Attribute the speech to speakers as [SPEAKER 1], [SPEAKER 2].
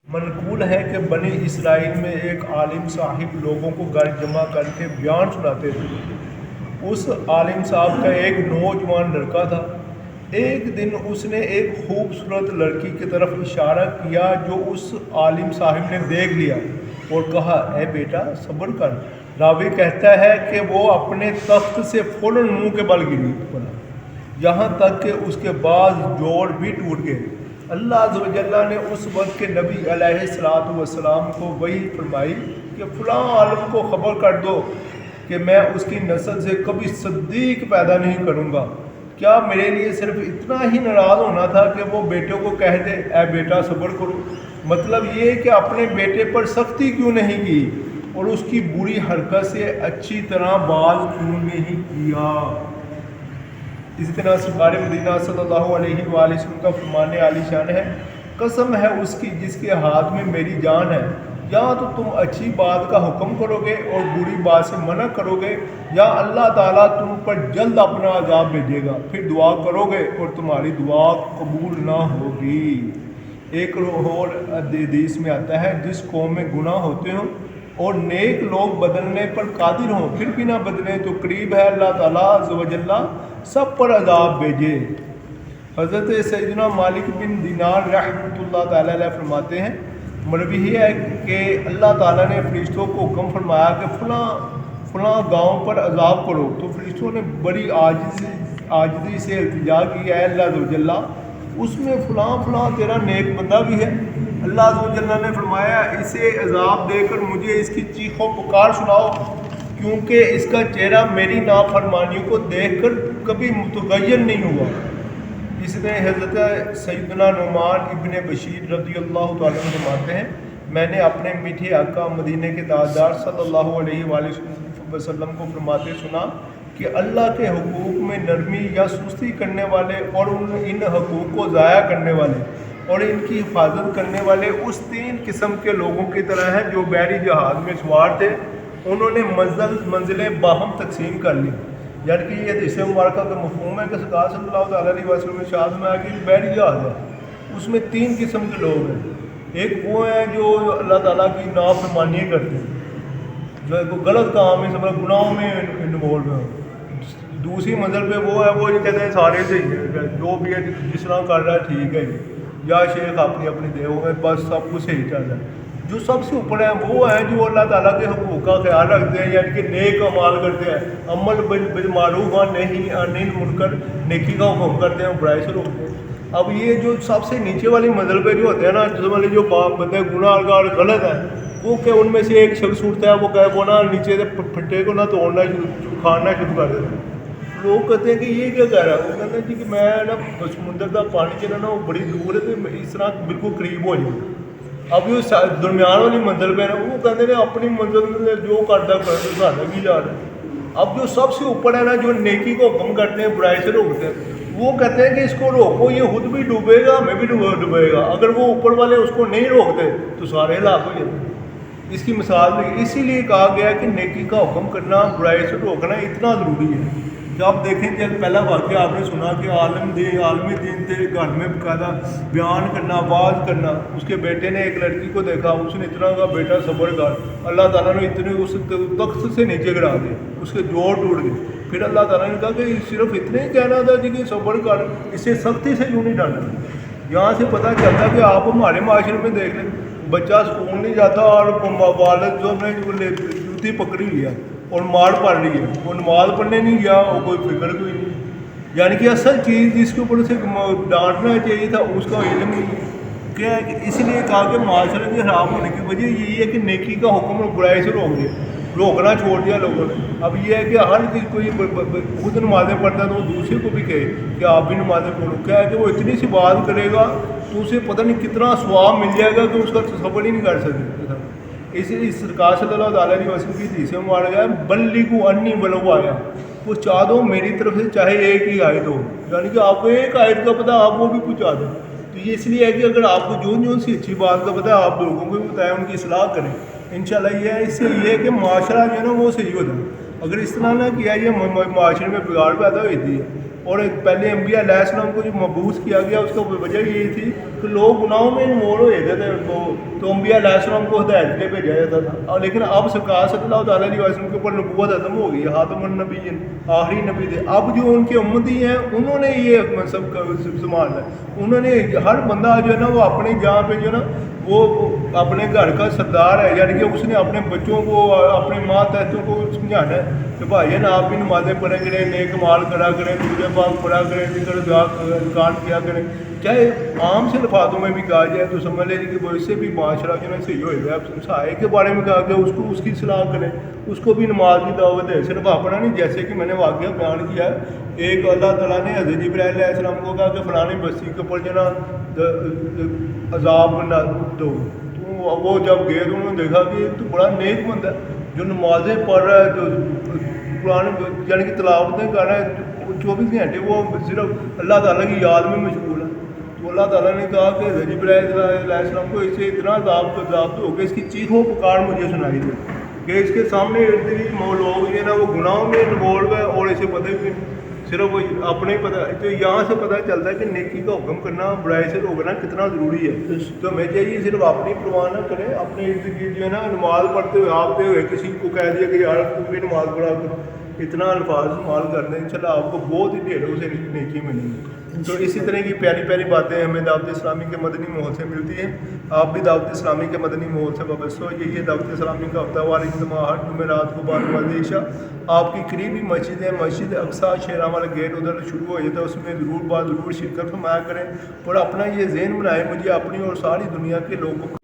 [SPEAKER 1] منقول ہے کہ بنی اسرائیل میں ایک عالم صاحب لوگوں کو گھر جمع کر کے بیان سناتے تھے۔ اس عالم صاحب کا ایک نوجوان لڑکا تھا۔ ایک دن اس نے ایک خوبصورت لڑکی کی طرف اشارہ کیا جو اس عالم صاحب نے دیکھ لیا اور کہا، اے بیٹا صبر کر۔ راوی کہتا ہے کہ وہ اپنے تخت سے فوراً منہ کے بل گری پڑا، یہاں تک کہ اس کے بعض جوڑ بھی ٹوٹ گئے۔ اللہ عز و جل نے اس وقت کے نبی علیہ السلام کو وحی فرمائی کہ فلاں عالم کو خبر کر دو کہ میں اس کی نسل سے کبھی صدیق پیدا نہیں کروں گا۔ کیا میرے لیے صرف اتنا ہی ناراض ہونا تھا کہ وہ بیٹے کو کہہ دے، اے بیٹا صبر کرو؟ مطلب یہ کہ اپنے بیٹے پر سختی کیوں نہیں کی اور اس کی بری حرکت سے اچھی طرح باز کیوں نہیں کیا؟ اسی طرح سرکار مدینہ صلی اللہ علیہ وآلہ وسلم کا فرمان عالی شان ہے، قسم ہے اس کی جس کے ہاتھ میں میری جان ہے، یا تو تم اچھی بات کا حکم کرو گے اور بری بات سے منع کرو گے، یا اللہ تعالیٰ تم پر جلد اپنا عذاب بھیجے گا، پھر دعا کرو گے اور تمہاری دعا قبول نہ ہوگی۔ ایک اور حدیث میں آتا ہے، جس قوم میں گناہ ہوتے ہوں اور نیک لوگ بدلنے پر قادر ہوں پھر بھی نہ بدلیں تو قریب ہے اللہ تعالیٰ عز و جل سب پر عذاب بھیجے۔ حضرت سیدنا مالک بن دینار رحمۃ اللہ تعالیٰ علیہ فرماتے ہیں، مروی ہے کہ اللہ تعالیٰ نے فرشتوں کو حکم فرمایا کہ فلاں گاؤں پر عذاب کرو، تو فرشتوں نے بڑی عاجزی سے التجا کی، اے اللہ عز و جل اس میں فلاں تیرا نیک بندہ بھی ہے۔ اللہ عز و جل نے فرمایا، اسے عذاب دے کر مجھے اس کی چیخ و پکار سناؤ، کیونکہ اس کا چہرہ میری نافرمانیوں کو دیکھ کر کبھی متغیر نہیں ہوا۔ اس نے حضرت سیدنا نعمان ابن بشیر رضی اللہ تعالیٰ عنہ فرماتے ہیں، میں نے اپنے میٹھے آقا مدینے کے تاجدار صلی اللہ علیہ وآلہ وسلم کو فرماتے سنا کہ اللہ کے حقوق میں نرمی یا سستی کرنے والے اور ان حقوق کو ضائع کرنے والے اور ان کی حفاظت کرنے والے اس 3 قسم کے لوگوں کی طرح ہیں جو بحری جہاز میں سوار تھے، انہوں نے منزلیں باہم تقسیم کر لی۔ یعنی کہ یہ حدیث مبارکہ کا مفہوم ہے کہ سرکار صلی اللہ تعالیٰ علیہ وسلم نے ارشاد میں کہ بحری جہاز ہے، اس میں 3 قسم کے لوگ ہیں۔ ایک وہ ہیں جو اللہ تعالیٰ کی نافرمانی کرتے ہیں، جو غلط کام میں گناہوں میں انوالو ہیں۔ دوسری منزل پہ وہ ہے وہ یہ کہتے ہیں سارے صحیح ہے، جو بھی ہے جس طرح کر رہا ہے ٹھیک ہے، یا شیخ اپنی دیو میں بس سب کچھ صحیح چل رہا ہے۔ جو سب سے اوپر ہیں وہ ہیں جو اللہ تعالیٰ کے حقوق کا خیال رکھتے ہیں، یعنی کہ نیک اعمال کرتے ہیں، عمل بالمعروف و نہی عن المنکر، نیکی کا حکم کرتے ہیں، برائی سے روکتے ہیں۔ اب یہ جو سب سے نیچے والی منزل پہ جو ہوتے ہیں نا، جس والے جو بندے گناہ گار غلط ہیں، وہ کہ ان میں سے ایک شخص اٹھتا ہے، وہ نا نیچے سے پھٹے کو نہ توڑنا کھانا شروع کر دیتا ہے۔ لوگ کہتے ہیں کہ یہ کیا کہہ رہا ہے؟ وہ کہتے ہیں جی کہ میں نا سمندر کا پانی جو نا وہ بڑی دور ہے، تو اس طرح بالکل قریب ہو جاؤں۔ اب جو درمیان والی منزل پہ ہے نا، وہ کہتے ہیں اپنی منزل میں جو کرتا کرتا ساڈا بھی جا رہا ہے۔ اب جو سب سے اوپر ہے نا، جو نیکی کو حکم کرتے ہیں، برائی سے روکتے ہیں، وہ کہتے ہیں کہ اس کو روکو، یہ خود بھی ڈوبے گا، ہمیں بھی ڈوبے گا۔ اگر وہ اوپر والے اس کو نہیں روکتے تو سارے ہلاک ہو جاتے ہیں۔ اس کی مثال بھی اسی لیے کہا گیا کہ نیکی کا حکم کرنا، برائی سے روکنا اتنا ضروری ہے۔ جب آپ دیکھیں کہ پہلا واقعہ آپ نے سنا کہ عالم دین تھے، گھر میں باقاعدہ بیان کرنا، واز کرنا۔ اس کے بیٹے نے ایک لڑکی کو دیکھا، اس نے اتنا کہا، بیٹا صبر کر۔ اللہ تعالیٰ نے اتنے اس تخت سے نیچے گرا دے، اس کے جوڑ ٹوٹ گئے۔ پھر اللہ تعالیٰ نے کہا کہ صرف اتنے ہی کہنا تھا جی کہ صبر کر، اسے سختی سے کیوں نہیں ڈالنا؟ یہاں سے پتہ چلتا کہ آپ ہمارے معاشرے میں دیکھ لیں، بچہ اسکول نہیں جاتا اور والد جو نے جوتی پکڑی لیا اور مار پڑ رہی ہے، وہ نماز پڑھنے نہیں گیا، اور کوئی فکر کوئی نہیں۔ یعنی کہ اصل چیز جس کے اوپر اسے ڈانٹنا چاہیے تھا اس کا علم کیا ہے۔ کہ اس لیے کہا کہ معاشرے کے خراب ہونے کی وجہ یہی ہے کہ نیکی کا حکم اور برائی سے روکنا چھوڑ دیا لوگوں نے۔ اب یہ ہے کہ ہر چیز کوئی خود نمازیں پڑھتا ہے تو وہ دوسرے کو بھی کہے کہ آپ بھی نمازیں پڑھو۔ کیا ہے کہ وہ اتنی سی بات کرے گا تو اسے پتہ نہیں کتنا ثواب مل جائے گا کہ اس کا تصور ہی نہیں کر سکتے۔ اس لیے سرکار صلی اللہ تعالیٰ علیہ وسلم کی حدیث میں مارا گیا، بلغوا انی ولو آیا، پہنچا دو میری طرف سے چاہے ایک ہی آیت ہو، یعنی کہ آپ کو ایک آیت کا پتہ آپ وہ بھی پہنچا دیں۔ تو یہ اس لیے ہے کہ اگر آپ کو جو سی اچھی بات کا پتہ ہے آپ لوگوں کو بھی بتائیں، ان کی اصلاح کریں انشاءاللہ۔ یہ ہے اس سے یہ ہے کہ معاشرہ جو ہے نا وہ صحیح ہو جائے۔ اگر اس طرح نہ کیا یہ معاشرے میں بگاڑ پیدا ہوتی ہے اور ایک پہلے انبیاء علیہ السلام کو جو مبعوث کیا گیا اس کا وجہ یہ تھی کہ لوگ گناہوں میں انوالو ہو جاتے تھے تو انبیاء علیہ السلام کو ہدایت کے لیے بھیجا جاتا تھا. لیکن اب سرکار صلی اللہ تعالیٰ علیہ وسلم کے اوپر نبوت ختم ہو گئی ہے, خاتم النبیین آخری نبی تھے. اب جو ان کے امتی ہیں انہوں نے یہ منصب سنبھالنا ہے. انہوں نے ہر بندہ جو ہے نا وہ اپنی جہاں پہ جو ہے نا وہ اپنے گھر کا سردار ہے, یعنی کہ اس نے اپنے بچوں کو اپنے ماں تحتوں کو سمجھانا ہے کہ بھائی نا آپ بھی نمازیں پڑھا کریں, نیک مال کرا کریں, درود پاک پڑھا کریں, ذکر کان کیا کریں. چاہے عام سے لفاظوں میں بھی کہا جائے تو سمجھ لیں کہ وہ اس سے بھی معاشرہ جو ہے صحیح ہوئے گا. اب سائے کے بارے میں کہا گیا اس کو اس کی اصلاح کریں, اس کو بھی نماز کی دعوت ہے, صرف اپنا نہیں. جیسے کہ میں نے واقعہ بیان کیا ہے, ایک اللہ تعالیٰ نے حضرت جبرائیل علیہ السلام کو کہا کہ فلانی بستی کے اوپر جو نا عذاب نہ دو. تو وہ جب گئے تو انہوں نے دیکھا کہ تو بڑا نیک بندہ ہے جو نمازیں پڑھ رہا ہے, جو قرآن یعنی کہ تلاوتیں کر رہا ہے 24 گھنٹے وہ صرف اللہ تعالیٰ کی یاد میں مشغول ہے. تو اللہ تعالیٰ نے کہا کہ حضرت جبرائیل علیہ السلام کو اس سے اتنا عذاب ہو کہ اس کی چیخ و پکار مجھے سنائی دے کہ اس کے سامنے ارد گرد لوگ جو ہے نا وہ گناہوں میں انوالو ہے اور اسے پتہ بھی صرف وہ اپنے پتہ. تو یہاں سے پتہ چلتا ہے کہ نیکی کا حکم کرنا, برائی سے روکنا کتنا ضروری ہے. تو ہمیں چاہیے صرف اپنی پرواہ نہ کریں, اپنے ارد گرد جو ہے نا نماز پڑھتے ہوئے آتے ہوئے کسی کو کہہ دیا کہ یار تم بھی نماز پڑھا کرو, اتنا الفاظ استعمال کرنے انشاءاللہ آپ کو بہت ہی ڈھیروں سے نیکی ملے گی. تو اسی طرح کی پیاری پیاری باتیں ہمیں دعوت اسلامی کے مدنی ماحول سے ملتی ہیں. آپ بھی دعوت اسلامی کے مدنی ماحول سے وابستہ ہو جائیے. دعوت اسلامی کا ہفتہ وار اجتماع ہر جمعرات کو 12 عشاء آپ کی قریبی مسجد ہے, مسجد اقصیٰ شیراں والا گیٹ ادھر شروع ہو جاتا ہے, اس میں ضرور شرکت فرمایا کریں اور اپنا یہ ذہن بنائیں مجھے اپنی اور ساری دنیا کے لوگوں